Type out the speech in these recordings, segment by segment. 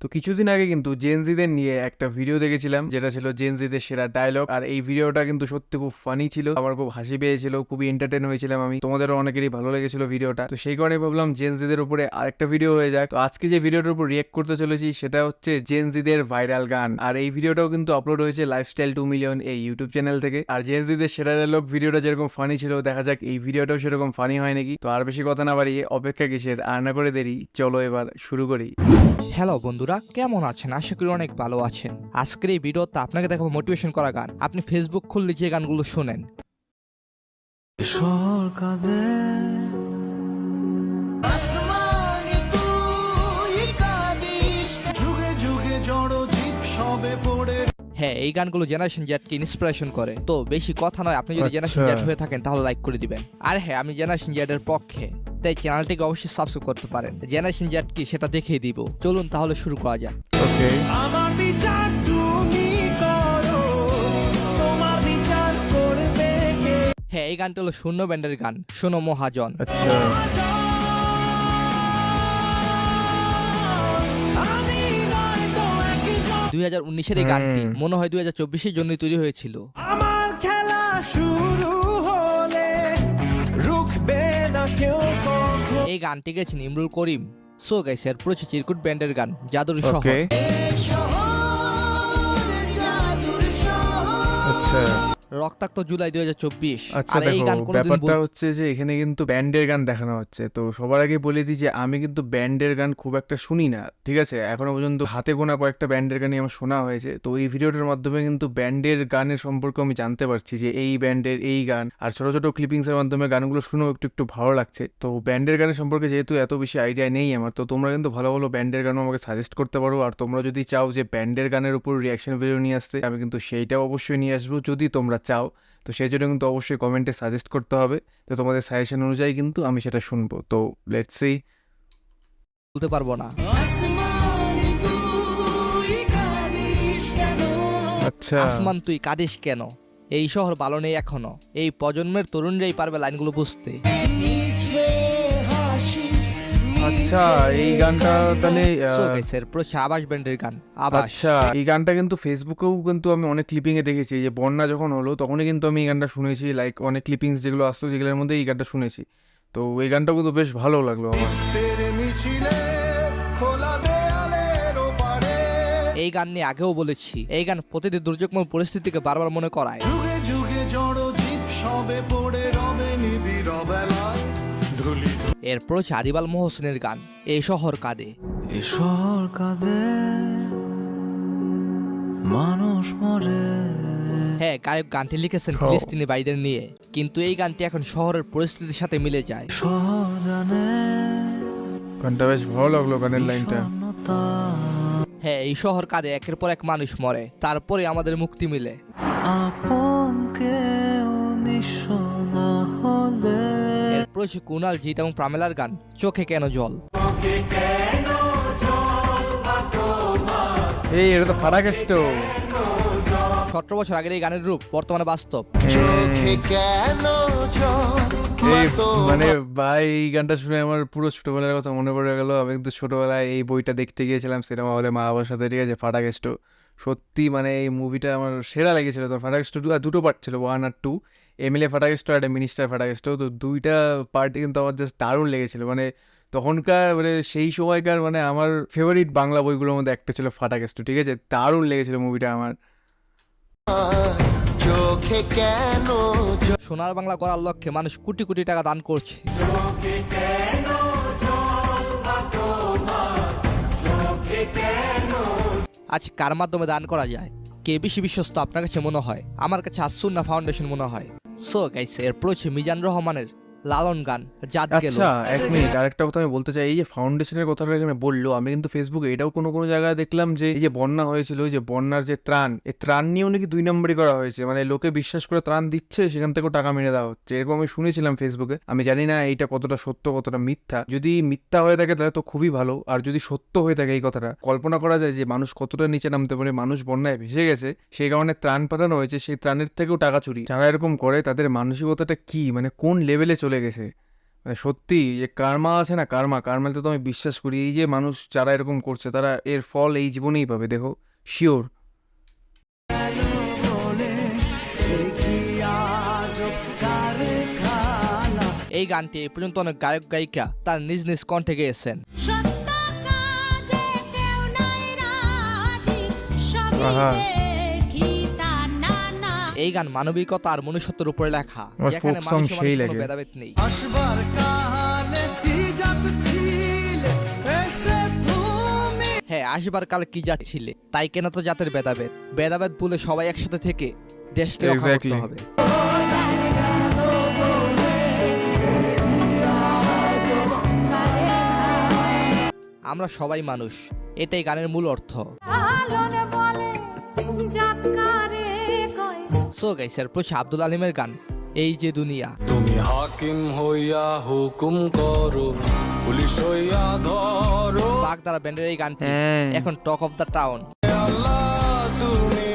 তো কিছুদিন আগে কিন্তু জেনজিদের নিয়ে একটা ভিডিও দেখেছিলাম, যেটা ছিল জেনজিদের সেরা ডায়লগ। আর এই ভিডিওটা কিন্তু সত্যি খুব ফানি ছিল, আমার খুব হাসি পেয়েছিল, খুবই এন্টারটেন হয়েছিলাম আমি। তোমাদেরও অনেকেরই ভালো লেগেছিল ভিডিওটা, তো সেই কারণে ভাবলাম জেনজিদের উপরে আরেকটা ভিডিও হয়ে যাক। তো আজকে যে ভিডিওটার উপর রিয়েক্ট করতে চলেছি সেটা হচ্ছে জেনজিদের ভাইরাল গান। আর এই ভিডিওটাও কিন্তু আপলোড হয়েছে লাইফস্টাইল 2 মিলিয়ন এই ইউটিউব চ্যানেল থেকে। আর জেনজিদের সেরা ডায়লগ ভিডিওটা যেরকম ফানি ছিল, দেখা যাক এই ভিডিওটাও সেরকম ফানি হয় নাকি। তো আর বেশি কথা না বাড়িয়ে অপেক্ষা কিসের, আর না করে দেরি, চলো এবার শুরু করি। হ্যালো বন্ধুরা, কেমন আছেন? আশা করি অনেক ভালো আছেন। আজকের এই ভিডিওতে আপনাকে দেখাবো মোটিভেশন করা গান। আপনি ফেসবুক খুললে যে গানগুলো শোনেন, হ্যাঁ, এই গানগুলো জেনারেশন জেডকে ইন্সপিরেশন করে। তো বেশি কথা নয়, আপনি যদি জেনারেশন জেড হয়ে থাকেন তাহলে লাইক করে দিবেন। আর হ্যাঁ, আমি জেনারেশন জেড এর পক্ষে, তাই চ্যানেলটিকে অবশ্যই সাবস্ক্রাইব করতে পারেন। জেনারেশন জেড কি সেটা দেখিয়ে দিব। চলুন তাহলে শুরু করা যাক। ওকে, আমার বিচার তুমি করো, তোমার বিচার করবে কে? হ্যাঁ, এই গানটা হলো শূন্য ব্যান্ডের গান, শোনো মহাজন। আচ্ছা, আমি নয় তো একই জন। 2019-এর এই গানটি মনে হয় 2024-এর জন্যই তৈরি হয়েছিল। আমার খেলা শুরু হলে রুখবে না কেউ কখনো। এই গানটি গেছেন ইমরুল করিম। সো গাইস, এর পুরো চিরকুট ব্যান্ডের গান, জাদুর শহর। ওকে, জাদুর শহর। আচ্ছা রক্তাক্ত জুলাই 2024। আচ্ছা। আর এই দেখো, গান কোনোদিন ব্যাপারটা হচ্ছে যে এখানে কিন্তু ব্যান্ডের গান দেখানো হচ্ছে। তো সবার আগে বলে দিই যে আমি কিন্তু ব্যান্ডের গান খুব একটা শুনি না, ঠিক আছে? এখনো পর্যন্ত হাতে গোনা কয়েকটা ব্যান্ডের গানই আমার শোনা হয়েছে। তো এই ভিডিওটার মাধ্যমে কিন্তু ব্যান্ডের গানের সম্পর্কে আমি জানতে পারছি যে এই ব্যান্ডের এই গান, আর ছোট ছোট ক্লিপিংস এর মাধ্যমে গানগুলো শুনেও একটু একটু ভালো লাগছে। তো ব্যান্ডের গানের সম্পর্কে যেহেতু এত বেশি আইডিয়া নেই আমার, তো তোমরা কিন্তু ভালো ভালো ব্যান্ডের গানও আমাকে সাজেস্ট করতে পারো। আর তোমরা যদি চাও যে ব্যান্ডের গানের উপর রিয়াকশন ভিডিও নিয়ে আসতে, আমি কিন্তু সেইটাও অবশ্যই নিয়ে আসবো যদি তোমরা চাও। তো সেই জন্য কিন্তু অবশ্যই কমেন্টে সাজেস্ট করতে হবে। তো তোমাদের সাজেশন অনুযায়ী কিন্তু আমি সেটা শুনবো। তো লেটস সি। বলতে পারবো না। আসমানে তুই কাঁদিস কেন? আচ্ছা, আসমান তুই কাঁদিস কেন, এই শহর ভালো নেই এখনো। এই প্রজন্মের তরুণরাই পারবে লাইনগুলো বুঝতে। মিছে হাসি। আচ্ছা, এই গানটা তাহলে সো গাইস, এর পুরো আবাস ব্যান্ডের গান, আবাস। আচ্ছা, এই গানটা কিন্তু ফেসবুকেও কিন্তু আমি অনেক ক্লিপিং এ দেখেছি। যে বন্যা যখন হলো তখনই কিন্তু আমি এই গানটা শুনেছি, লাইক অনেক ক্লিপিংস যেগুলো আসতো যেগুলোর মধ্যে এই গানটা শুনেছি। তো এই গানটা কিন্তু বেশ ভালো লাগলো আমার। তেরে মিছিলে খোলা দেয়ালের ওপারে এই গান নিয়ে আগেও বলেছি, এই গান প্রতিটি দুর্যোগময় পরিস্থিতিকে বারবার মনে করায়। যুগে যুগে জড় জীব সবে পড়ে রবে নিবিড় বেলায় ধুলি। এর পুরো আদিবাল মোহসিনের গান, এই শহর কাঁদে। এ শহর কাঁদে, মানুষ মরে। হ্যাঁ, গায়ক গানটি লিখেছেন ও। ফিলিস্তিনি ভাইদের নিয়ে, কিন্তু এই গানটি এখন শহরের পরিস্থিতির সাথে মিলে যায়। সহজানে গানটা বেশ ভালো লাগলো, গানের লাইনটা। বিষণ্ণতা হ্যাঁ, এই শহর কাঁদে, একের পর এক মানুষ মরে, তারপরে আমাদের মুক্তি মিলে। আপন কেউ নিঃস্ব না হলে। এরপর হচ্ছে কুনাল জিৎ এবং প্রামেলার গান, চোখে কেন জল। এই এটা তো ফারাকেস্টো। 17 বছর আগের এই গানের রূপ বর্তমানে বাস্তব। চোখে কেন জল? এই মানে ভাই, এই গানটা শুনে আমার পুরো ছোটবেলার কথা মনে পড়ে গেল। আমি কিন্তু ছোটবেলায় এই বইটা দেখতে গিয়েছিলাম সিনেমা হলে মা বাবার সাথে, ঠিক আছে? ফাটাকেস্টো। সত্যি মানে এই মুভিটা আমার সেরা লেগেছিল। তো ফাটাকেস্টো দুটো পার্ট ছিল, 1 আর 2। এমএলএ ফাটাকেস্টো আর একটা মিনিস্টার ফাটাকেস্টো। তো দুইটা পার্ট কিন্তু আমার জাস্ট দারুণ লেগেছিল। মানে তখনকার মানে সেই সময়কার মানে আমার ফেভারিট বাংলা বইগুলোর মধ্যে একটা ছিল ফাটাকেস্টো, ঠিক আছে? দারুণ লেগেছিল মুভিটা আমার। চোখে কেন জল? সোনার বাংলা করার লক্ষ্যে মানুষ কোটি কোটি টাকা দান করছে। আজ কার মাধ্যমে দান করা যায়, কে বেশি বিশ্বস্ত আপনার কাছে মনে হয়? আমার কাছে আসুন্না ফাউন্ডেশন মনে হয়। সো গাইস, এরপর হচ্ছে মিজান রহমানের লালন গান, জাত গেল। আচ্ছা, এক মিনিট, আরেকটা কথা আমি বলতে চাই। এই যে ফাউন্ডেশনের কথাটা এখানে বললো, আমি কিন্তু ফেসবুকে এটাও কোনো কোনো জায়গায় দেখলাম যে এই যে বন্যা হয়েছিল, ওই যে বন্যার যে ত্রাণ, এই ত্রাণ নিয়েও নাকি 2 নম্বরই করা হয়েছে। মানে লোকে বিশ্বাস করে ত্রাণ দিচ্ছে, সেখান থেকেও টাকা মেরে দেওয়া হচ্ছে, এরকম আমি শুনেছিলাম ফেসবুকে। আমি জানি না এইটা কতটা সত্য কতটা মিথ্যা। যদি মিথ্যা হয়ে থাকে তাহলে তো খুবই ভালো, আর যদি সত্য হয়ে থাকে এই কথাটা, কল্পনা করা যায় যে মানুষ কতটা নিচে নামতে পারে। মানুষ বন্যায় ভেসে গেছে, সেই কারণে ত্রাণ পাঠানো হয়েছে, সেই ত্রাণের থেকেও টাকা চুরি। যারা এরকম করে তাদের মানসিকতাটা কি, মানে কোন লেভেলে চলে গেছে। মানে সত্যি যে কার্মা আছে না, কার্মাতে তো আমি বিশ্বাস করি। এই যে মানুষ যারা এরকম করছে তারা এর ফল এই জীবনেই পাবে, দেখো, শিওর। এই গানটি এই পর্যন্ত অনেক গায়ক গায়িকা তার নিজ নিজ কণ্ঠে গেয়েছেন। আহা। এই গান মানবিকতা আর মনুষ্যত্বের উপরে লেখা, আমার যেখানে folk song মানুষের সেই কোনো লাগে। ভেদাভেদ নেই। আসবার কালে কি যাচ্ছিলে এসে তুমি হ্যাঁ, আসবার কাল কি যাচ্ছিলে, তাই কেন তো জাতের ভেদাভেদ ভুলে সবাই একসাথে থেকে দেশকে রক্ষা করতে Exactly. হবে। আমরা সবাই মানুষ, এটাই গানের মূল অর্থ। সো গাইস, এরপর আব্দুল আলিমের গান এই যে দুনিয়া। তুমি হাকিম হইয়া হুকুম করো, পুলিশ হইয়া ধরো, বাগদারা ব্যান্ডের এই গানটি হ্যাঁ। এখন টক অফ দ্য টাউন। আল্লাহ তুমি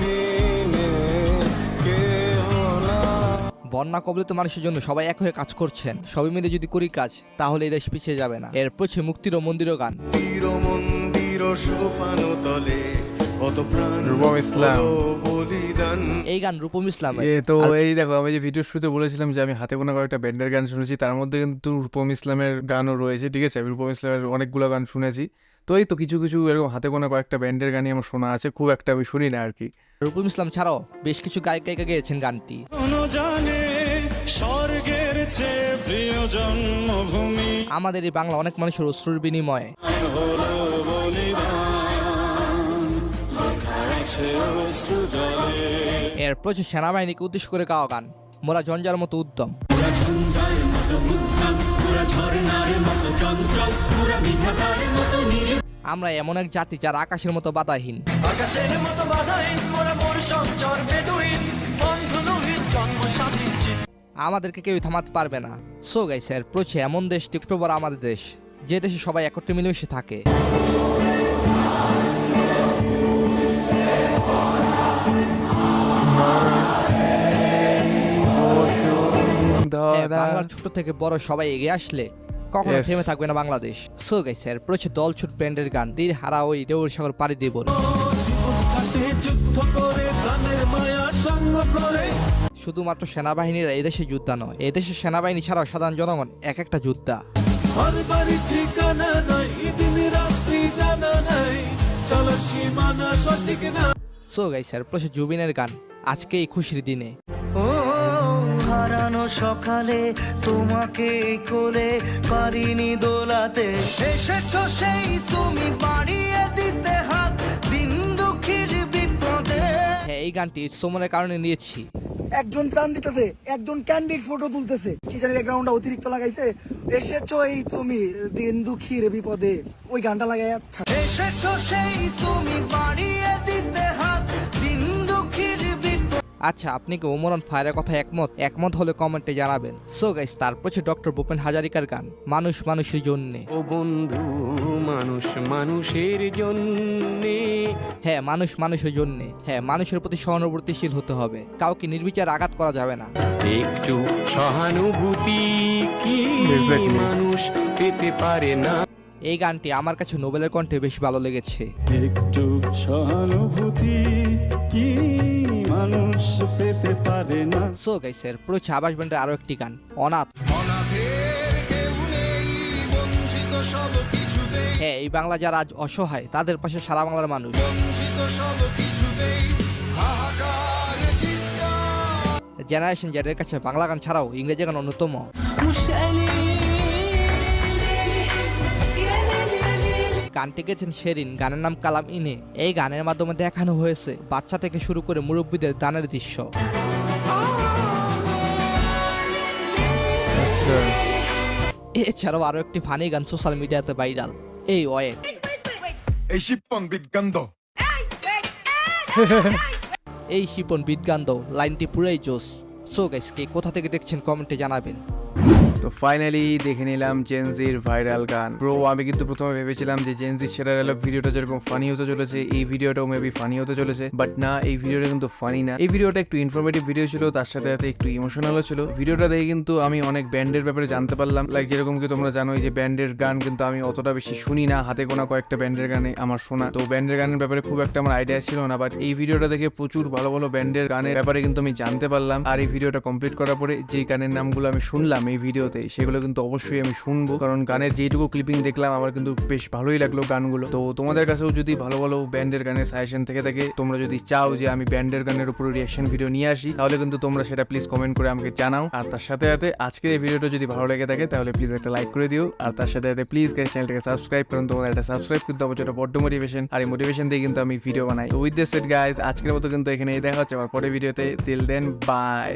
বিনে কেহ না। বন্যা কবলিত মানুষের জন্য সবাই এক হয়ে কাজ করছেন, সবাই মিলে যদি করি কাজ তাহলে এই দেশ পিছিয়ে যাবে না। এরপর মুক্তির ও মন্দিরও গান। তীর মন্দির সোপানো তলে কত প্রাণ রূপম ইসলাম। হলো বলিদান। এই গান রূপম ইসলামের। এ তো এই দেখো, আমি যে ভিডিও শুরুতে বলেছিলাম যে আমি হাতে গোনা কয়েকটা ব্যান্ডের গান শুনেছি, তার মধ্যে কিন্তু রূপম ইসলামের গানও রয়েছে। ঠিক আছে, আমি রূপম ইসলামের অনেকগুলো গান শুনেছি। তো এই তো কিছু কিছু এরকম হাতে গোনা কয়েকটা ব্যান্ডের গানই আমার শোনা আছে, খুব একটা আমি শুনি না আর কি। রূপম ইসলাম ছাড়াও বেশ কিছু গায়ক গায়িকা গেয়েছেন গানটি। জানে স্বর্গের চেয়ে প্রিয় জন্মভূমি আমাদের এই বাংলা অনেক মানুষের অশ্রুর বিনিময়ে হলো বলিদান, লেখা আছে অশ্রু জলে। এরপর সেনাবাহিনীকে উদ্দেশ্য করে গাওয়া গান মোরা জঞ্জার মতো উদ্যম। আমরা এমন এক জাতি যারা আকাশের মতো বাধাহীন। আকাশের মতো বাধাহীন মোরা মোর সঞ্চর বেদুইন বন্ধু নহিত জন্ম স্বাধীন চিত আমাদেরকে কেউ থামাতে পারবে না। সো গাইস, এরপর এমন দেশটি অক্টোবর আমাদের দেশ, যে দেশে সবাই একত্রে মিলেমিশে থাকে। হ্যাঁ, বাংলার ছোট থেকে বড় সবাই এগিয়ে আসলে কখনো Yes. থেমে থাকবে না বাংলাদেশ। সো গাইস, এরপর দল ছুট ব্যান্ডের গান তীর হারা ওই দেউর সাগর পাড়ি দিয়ে বল। কাটে যুদ্ধ করে প্রাণের মায়া সঙ্গ করে শুধুমাত্র সেনাবাহিনীরা এদেশে যোদ্ধা নয়, এদেশের সেনাবাহিনী ছাড়াও সাধারণ জনগণ এক একটা যোদ্ধা। ঘর বাড়ি ঠিকানা নাই দিন রাত্রি জানা নাই চলো সীমানা সঠিক না। সো গাইস, এরপর জুবিনের গান আজকে এই খুশির দিনে। ও হারানো সকালে তোমাকে কোলে পারিনি দোলাতে এসেছো সেই তুমি বাড়িয়ে দিতে হাত দিন দুঃখীর বিপদে। হ্যাঁ, এই গানটি সোমনের কারণে নিয়েছি। একজন ত্রাণ দিতেছে, একজন ক্যান্ডিড ফটো তুলতেছে, কি জানি ব্যাকগ্রাউন্ডটা অতিরিক্ত লাগাইছে, এসেছো এই তুমি দিন দুঃখীর বিপদে, ওই গানটা লাগাই। আচ্ছা, এসেছো সেই তুমি বাড়িয়ে দিতে হাত দিন দুঃখীর বিপদে। আচ্ছা, আপনি কি ওমর অন ফায়ারের কথা একমত হলে কমেন্টে জানাবেন। সো গাইস, তারপর ডক্টর ভূপেন হাজারিকার গান মানুষ মানুষের জন্যে। ও বন্ধু মানুষ মানুষের জন্যে। হ্যাঁ, মানুষ মানুষের জন্যে। হ্যাঁ, মানুষের প্রতি সহানুভূতিশীল হতে হবে, কাউকে নির্বিচার আঘাত করা যাবে না। একটু সহানুভূতি কি Exactly. মানুষ পেতে পারে না। এই গানটি আমার কাছে নোবেলের কণ্ঠে বেশ ভালো লেগেছে। একটু সহানুভূতি কি মানুষ পেতে পারে না। সো গাইস, এরপর আবাস ব্যান্ডের আরো একটি গান অনাথ। অনাথের কেউ নেই, বঞ্চিত সব কিছুতেই, হ্যাঁ, এই বাংলা যারা আজ অসহায় তাদের পাশে সারা বাংলার মানুষ। বঞ্চিত সব কিছুতেই, হাহাকার চিৎকার। জেনারেশন জেডের কাছে বাংলা গান ছাড়াও ইংরেজি গান অন্যতম। গানটি গেছেন শেরিন, গানের নাম কালাম ইনে। এই গানের মাধ্যমে দেখানো হয়েছে বাচ্চা থেকে শুরু করে মুরব্বীদের দানের দৃশ্য। আচ্ছা, এছাড়াও আরো একটি ফানি গান সোশ্যাল মিডিয়াতে ভাইরাল, এই ওয়ে। এই শিপন বিজ্ঞান এই শিপন বিজ্ঞান লাইনটি পুরাই জোস। সো গাইস, কে কোথা থেকে দেখছেন কমেন্টে জানাবেন। তো ফাইনালি দেখে নিলাম জেনজির ভাইরাল গান। ব্রো আমি কিন্তু প্রথমে ভেবেছিলাম যে জেনজির সেরা ডায়লগ ভিডিওটা যেরকম ফানি হতে চলেছে এই ভিডিওটাও মেবি ফানি হতে চলেছে, বাট না, এই ভিডিওটা কিন্তু ফানি না। এই ভিডিওটা একটু ইনফরমেটিভ ভিডিও ছিল, তার সাথে সাথে একটু ইমোশনালও ছিল। ভিডিওটা দেখে কিন্তু আমি অনেক ব্যান্ডের ব্যাপারে জানতে পারলাম। লাইক যেরকম কি তোমরা জানোই যে ব্যান্ডের গান কিন্তু আমি অতটা বেশি শুনি না, হাতে গোনা কয়েকটা ব্যান্ডের গানে আমার শোনা, তো ব্যান্ডের গানের ব্যাপারে খুব একটা আমার আইডিয়া ছিল না। বাট এই ভিডিওটা দেখে প্রচুর ভালো ভালো ব্যান্ডের গানের ব্যাপারে কিন্তু আমি জানতে পারলাম। আর এই ভিডিওটা কমপ্লিট করার পরে যে গানের নামগুলো আমি শুনলাম এই ভিডিওতে সেগুলো কিন্তু অবশ্যই আমি শুনবো, কারণ গানের যেটুকু ক্লিপিং দেখলাম আমার কিন্তু বেশ ভালোই লাগলো গানগুলো। তো তোমাদের কাছেও যদি ভালো ভালো ব্যান্ডের গানের সাজেশন থেকে থাকে, তোমরা যদি চাও যে আমি ব্যান্ডের গানের উপর রিঅ্যাকশন ভিডিও নিয়ে আসি, তাহলে কিন্তু তোমরা সেটা প্লিজ কমেন্ট করে আমাকে জানাও। আর তার সাথে সাথে আজকের এই ভিডিওটা যদি ভালো লেগে থাকে তাহলে প্লিজ একটা লাইক করে দিও। আর তার সাথে সাথে প্লিজ গাইস চ্যানেলটাকে সাবস্ক্রাইব করুন, তোমাদের একটা সাবস্ক্রাইব কিন্তু অবশ্যই বড্ড মোটিভেশন, আর এই মোটিভেশন দিয়ে কিন্তু আমি ভিডিও বানাই। উইথ দিস সেট গাইস, আজকের মতো কিন্তু এখানেই দেখা হচ্ছে আমার পরের ভিডিওতে। Till then by.